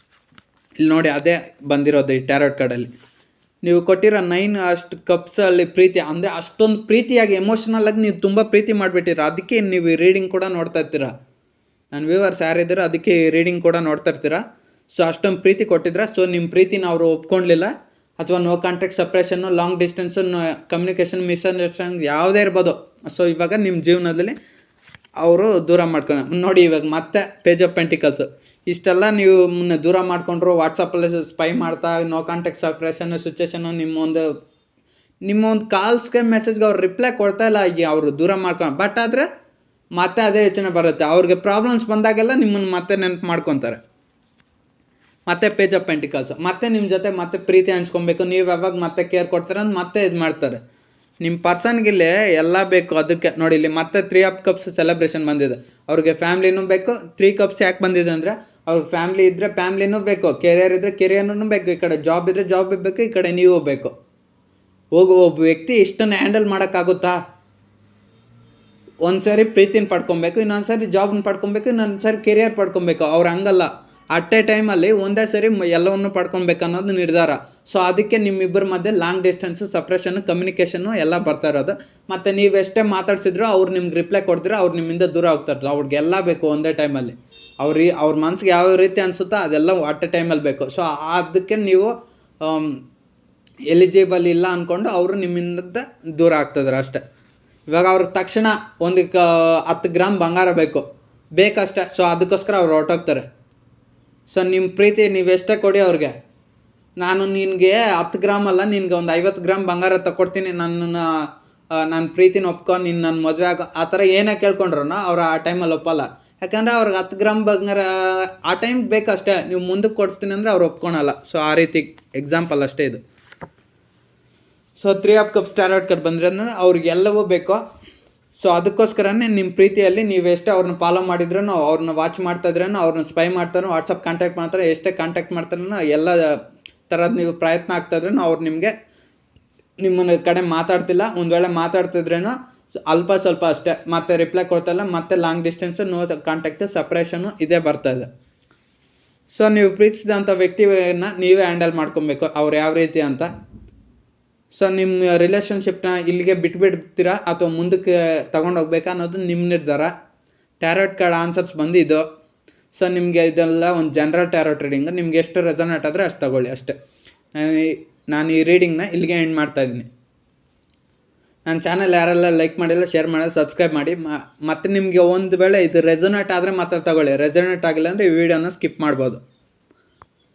ಇಲ್ಲಿ ನೋಡಿ ಅದೇ ಬಂದಿರೋದು ಈ ಟ್ಯಾರೋಟ್ ಕಾರ್ಡಲ್ಲಿ. ನೀವು ಕೊಟ್ಟಿರೋ 9 ಅಷ್ಟು ಕಪ್ಸಲ್ಲಿ ಪ್ರೀತಿ ಅಂದರೆ ಅಷ್ಟೊಂದು ಪ್ರೀತಿಯಾಗಿ ಎಮೋಷ್ನಲಾಗಿ ನೀವು ತುಂಬ ಪ್ರೀತಿ ಮಾಡಿಬಿಟ್ಟಿರ. ಅದಕ್ಕೆ ನೀವು ಈ ರೀಡಿಂಗ್ ಕೂಡ ನೋಡ್ತಾ ಇರ್ತೀರ. ನನ್ನ ವ್ಯೂವರ್ಸ್ ಯಾರಿದ್ದೀರೋ ಅದಕ್ಕೆ ಈ ರೀಡಿಂಗ್ ಕೂಡ ನೋಡ್ತಾ ಇರ್ತೀರ. ಸೊ ಅಷ್ಟೊಂದು ಪ್ರೀತಿ ಕೊಟ್ಟಿದ್ರೆ, ಸೊ ನಿಮ್ಮ ಪ್ರೀತಿನ ಅವರು ಒಪ್ಕೊಳ್ಳಲಿಲ್ಲ, ಅಥವಾ no contact, separation, long distance, communication, misunderstanding ಯಾವುದೇ ಇರ್ಬೋದು. ಸೊ ಇವಾಗ ನಿಮ್ಮ ಜೀವನದಲ್ಲಿ ಅವರು ದೂರ ಮಾಡ್ಕೊಂಡು ನೋಡಿ. ಇವಾಗ ಮತ್ತೆ ಪೇಜ್ ಆಫ್ ಪೆಂಟಿಕಲ್ಸು, ಇಷ್ಟೆಲ್ಲ ನೀವು ಮುನ್ನೆ ದೂರ ಮಾಡಿಕೊಂಡ್ರು, ವಾಟ್ಸಪ್ಪಲ್ಲಿ ಸ್ಪೈ ಮಾಡ್ತಾ, ನೋ ಕಾಂಟ್ಯಾಕ್ಟ್, ಸಪ್ರೇಷನ್ನು, ಸಿಚುವೇಷನ್ನು, ನಿಮ್ಮ ಒಂದು ಕಾಲ್ಸ್ಗೆ ಮೆಸೇಜ್ಗೆ ಅವ್ರು ರಿಪ್ಲೈ ಕೊಡ್ತಾ ಇಲ್ಲ, ಈಗ ಅವರು ದೂರ ಮಾಡ್ಕೊಂಡು. ಬಟ್ ಆದರೆ ಮತ್ತೆ ಅದೇ ಯೋಚನೆ ಬರುತ್ತೆ, ಅವ್ರಿಗೆ ಪ್ರಾಬ್ಲಮ್ಸ್ ಬಂದಾಗೆಲ್ಲ ನಿಮ್ಮನ್ನು ಮತ್ತೆ ನೆನಪು ಮಾಡ್ಕೊತಾರೆ. ಮತ್ತೆ ಪೇಜ್ ಆಫ್ ಪೆಂಟಿಕಲ್ಸು, ಮತ್ತೆ ನಿಮ್ಮ ಜೊತೆ ಮತ್ತೆ ಪ್ರೀತಿ ಹಂಚ್ಕೊಬೇಕು, ನೀವು ಯಾವಾಗ ಮತ್ತೆ ಕೇರ್ ಕೊಡ್ತೀರ ಅಂತ ಮತ್ತೆ ಇದು ಮಾಡ್ತಾರೆ. ನಿಮ್ಮ ಪರ್ಸನ್ಗಿಲ್ಲಿ ಎಲ್ಲ ಬೇಕು. ಅದಕ್ಕೆ ನೋಡಿ ಇಲ್ಲಿ ಮತ್ತೆ 3 ಆಫ್ ಕಪ್ಸ್ ಸೆಲೆಬ್ರೇಷನ್ ಬಂದಿದೆ. ಅವ್ರಿಗೆ ಫ್ಯಾಮ್ಲಿನೂ ಬೇಕು. 3 ಕಪ್ಸ್ ಯಾಕೆ ಬಂದಿದೆ ಅಂದರೆ, ಅವ್ರಿಗೆ ಫ್ಯಾಮ್ಲಿ ಇದ್ದರೆ ಫ್ಯಾಮ್ಲಿನೂ ಬೇಕು, ಕೆರಿಯರ್ ಇದ್ದರೆ ಕೆರಿಯರ್ನೂ ಬೇಕು, ಈ ಕಡೆ ಜಾಬ್ ಇದ್ದರೆ ಜಾಬ್ ಬೇಕು, ಈ ಕಡೆ ನೀವು ಬೇಕು. ಒಬ್ಬ ವ್ಯಕ್ತಿ ಇಷ್ಟನ್ನು ಹ್ಯಾಂಡಲ್ ಮಾಡೋಕ್ಕಾಗುತ್ತಾ? ಒಂದು ಸಾರಿ ಪ್ರೀತಿನ ಪಡ್ಕೊಬೇಕು, ಇನ್ನೊಂದು ಸಾರಿ ಜಾಬ್ನ ಪಡ್ಕೊಬೇಕು, ಇನ್ನೊಂದು ಸಾರಿ ಕೆರಿಯರ್ ಪಡ್ಕೊಬೇಕು. ಅವ್ರು ಹಂಗಲ್ಲ, ಅಟ್ ಎ ಟೈಮಲ್ಲಿ ಒಂದೇ ಸರಿ ಎಲ್ಲವನ್ನು ಪಡ್ಕೊಬೇಕು ಅನ್ನೋದು ನಿರ್ಧಾರ. ಸೊ ಅದಕ್ಕೆ ನಿಮ್ಮಿಬ್ಬರ ಮಧ್ಯೆ ಲಾಂಗ್ ಡಿಸ್ಟೆನ್ಸು, ಸಪ್ರೇಷನ್ನು, ಕಮ್ಯುನಿಕೇಷನ್ನು ಎಲ್ಲ ಬರ್ತಾ ಇರೋದು. ಮತ್ತು ನೀವೆಷ್ಟೇ ಮಾತಾಡ್ಸಿದ್ರು ಅವ್ರು ನಿಮ್ಗೆ ರಿಪ್ಲೈ ಕೊಡ್ತೀರೋ ಅವ್ರು ನಿಮ್ಮಿಂದ ದೂರ ಹೋಗ್ತಾರೆ. ಅವ್ರಿಗೆಲ್ಲ ಬೇಕು ಒಂದೇ ಟೈಮಲ್ಲಿ. ಅವ್ರ ಮನ್ಸಿಗೆ ಯಾವ ರೀತಿ ಅನಿಸುತ್ತೋ ಅದೆಲ್ಲ ಅಟ್ ಎ ಟೈಮಲ್ಲಿ ಬೇಕು. ಸೊ ಅದಕ್ಕೆ ನೀವು ಎಲಿಜಿಬಲ್ ಇಲ್ಲ ಅಂದ್ಕೊಂಡು ಅವರು ನಿಮ್ಮಿಂದ ದೂರ ಆಗ್ತಿದ್ದಾರೆ ಅಷ್ಟೇ. ಇವಾಗ ಅವ್ರಿಗೆ ತಕ್ಷಣ ಒಂದು 10 ಗ್ರಾಮ್ ಬಂಗಾರ ಬೇಕಷ್ಟೇ. ಸೊ ಅದಕ್ಕೋಸ್ಕರ ಅವ್ರು ಹೊರಟೋಗ್ತಾರೆ. ಸೊ ನಿಮ್ಮ ಪ್ರೀತಿ ನೀವೆಷ್ಟೇ ಕೊಡಿ ಅವ್ರಿಗೆ, ನಾನು ನಿನಗೆ 10 ಗ್ರಾಮ್ ಅಲ್ಲ, ನಿನಗೆ ಒಂದು 50 ಗ್ರಾಮ್ ಬಂಗಾರ ತಗೊಡ್ತೀನಿ, ನನ್ನ ಪ್ರೀತಿನ ಒಪ್ಕೊ, ನೀನು ನನ್ನ ಮದುವೆ ಆಗೋ, ಆ ಥರ ಏನೇ ಕೇಳ್ಕೊಂಡ್ರು ಅವ್ರು ಆ ಟೈಮಲ್ಲಿ ಒಪ್ಪಲ್ಲ. ಯಾಕಂದರೆ ಅವ್ರಿಗೆ 10 ಗ್ರಾಮ್ ಬಂಗಾರ ಆ ಟೈಮ್ಗೆ ಬೇಕಷ್ಟೇ. ನೀವು ಮುಂದಕ್ಕೆ ಕೊಡಿಸ್ತೀನಿ ಅಂದರೆ ಅವ್ರು ಒಪ್ಕೊಳಲ್ಲ. ಸೊ ಆ ರೀತಿ ಎಕ್ಸಾಂಪಲ್ ಅಷ್ಟೇ ಇದು. So 3 of cups tarot card ಬಂದಿರೋದ್ರಿಂದ ಅವ್ರಿಗೆಲ್ಲವೂ ಬೇಕು. ಸೊ ಅದಕ್ಕೋಸ್ಕರನೇ ನಿಮ್ಮ ಪ್ರೀತಿಯಲ್ಲಿ ನೀವೆಷ್ಟೇ ಅವ್ರನ್ನ ಫಾಲೋ ಮಾಡಿದ್ರೂ, ಅವ್ರನ್ನ ವಾಚ್ ಮಾಡ್ತಾಯಿದ್ರೂ, ಅವ್ರನ್ನ ಸ್ಪೈ ಮಾಡ್ತಾರೋ, ವಾಟ್ಸಪ್ ಕಾಂಟ್ಯಾಕ್ಟ್ ಮಾಡ್ತಾರೆ, ಎಷ್ಟೇ ಕಾಂಟ್ಯಾಕ್ಟ್ ಮಾಡ್ತಾರೋ, ಎಲ್ಲ ಥರದ್ದು ನೀವು ಪ್ರಯತ್ನ ಆಗ್ತಾಯಿದ್ರೂ ಅವ್ರು ನಿಮ್ಮನ್ನ ಕಡೆ ಮಾತಾಡ್ತಿಲ್ಲ. ಒಂದು ವೇಳೆ ಮಾತಾಡ್ತಿದ್ರೇನೋ ಅಲ್ಪ ಸ್ವಲ್ಪ ಅಷ್ಟೇ, ಮತ್ತೆ ರಿಪ್ಲೈ ಕೊಡ್ತಾಯಿಲ್ಲ, ಮತ್ತೆ ಲಾಂಗ್ ಡಿಸ್ಟೆನ್ಸು, ನೋ ಕಾಂಟ್ಯಾಕ್ಟು, ಸಪ್ರೇಷನ್ನು ಇದೇ ಬರ್ತಾಯಿದೆ. ಸೊ ನೀವು ಪ್ರೀತಿಸಿದಂಥ ವ್ಯಕ್ತಿನ ನೀವೇ ಹ್ಯಾಂಡಲ್ ಮಾಡ್ಕೊಬೇಕು, ಅವ್ರು ಯಾವ ರೀತಿ ಅಂತ. ಸೊ ನಿಮ್ಮ ರಿಲೇಷನ್ಶಿಪ್ನ ಇಲ್ಲಿಗೆ ಬಿಟ್ಬಿಡ್ತೀರಾ ಅಥವಾ ಮುಂದಕ್ಕೆ ತೊಗೊಂಡೋಗ್ಬೇಕಾ ಅನ್ನೋದು ನಿಮ್ಮ ನಿರ್ಧಾರ. ಟ್ಯಾರೋಟ್ ಕಾರ್ಡ್ ಆನ್ಸರ್ಸ್ ಬಂದಿದ್ದು. ಸೊ ನಿಮಗೆ ಇದೆಲ್ಲ ಒಂದು ಜನರಲ್ ಟ್ಯಾರೋಟ್ ರೀಡಿಂಗ್. ನಿಮ್ಗೆ ಎಷ್ಟು ರೆಸೊನೇಟ್ ಆದರೆ ಅಷ್ಟು ತಗೊಳ್ಳಿ ಅಷ್ಟೇ. ನಾನು ಈ ರೀಡಿಂಗ್ನ ಇಲ್ಲಿಗೆ ಎಂಡ್ ಮಾಡ್ತಾಯಿದ್ದೀನಿ. ನನ್ನ ಚಾನಲ್ ಯಾರೆಲ್ಲ ಲೈಕ್ ಮಾಡಿಲ್ಲ, ಶೇರ್ ಮಾಡಿಲ್ಲ, ಸಬ್ಸ್ಕ್ರೈಬ್ ಮಾಡಿ. ಮತ್ತು ನಿಮಗೆ ಒಂದು ವೇಳೆ ಇದು ರೆಸೊನೇಟ್ ಆದರೆ ಮಾತ್ರ ತಗೊಳ್ಳಿ, ರೆಸೊನೇಟ್ ಆಗಿಲ್ಲ ಅಂದರೆ ಈ ವಿಡಿಯೋನ ಸ್ಕಿಪ್ ಮಾಡ್ಬೋದು.